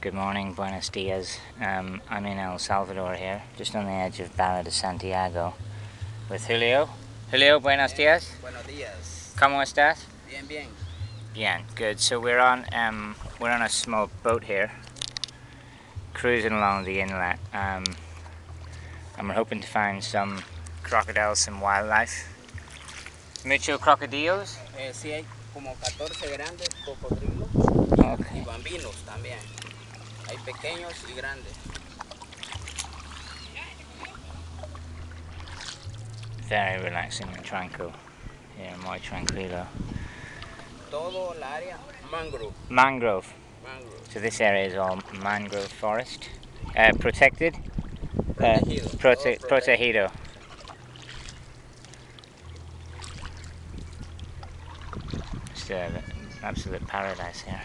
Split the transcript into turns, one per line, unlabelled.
Good morning, buenos dias. I'm in El Salvador here, just on the edge of Barra de Santiago, with Julio. Julio, buenos dias.
Buenos días.
¿Cómo estás?
Bien, bien.
Bien, good. So we're on a small boat here, cruising along the inlet, and we're hoping to find some crocodiles, some wildlife. Mucho crocodilos?
Sí, hay como 14 grandes cocodrilos y
Okay.
bambinos también. Hay pequeños y grandes.
Very relaxing and tranquil. Yeah, muy tranquilo.
Todo el área mangrove.
Mangrove.
Mangrove.
So this area is all mangrove forest, protected.
Protegido.
Protegido. It's an absolute paradise here.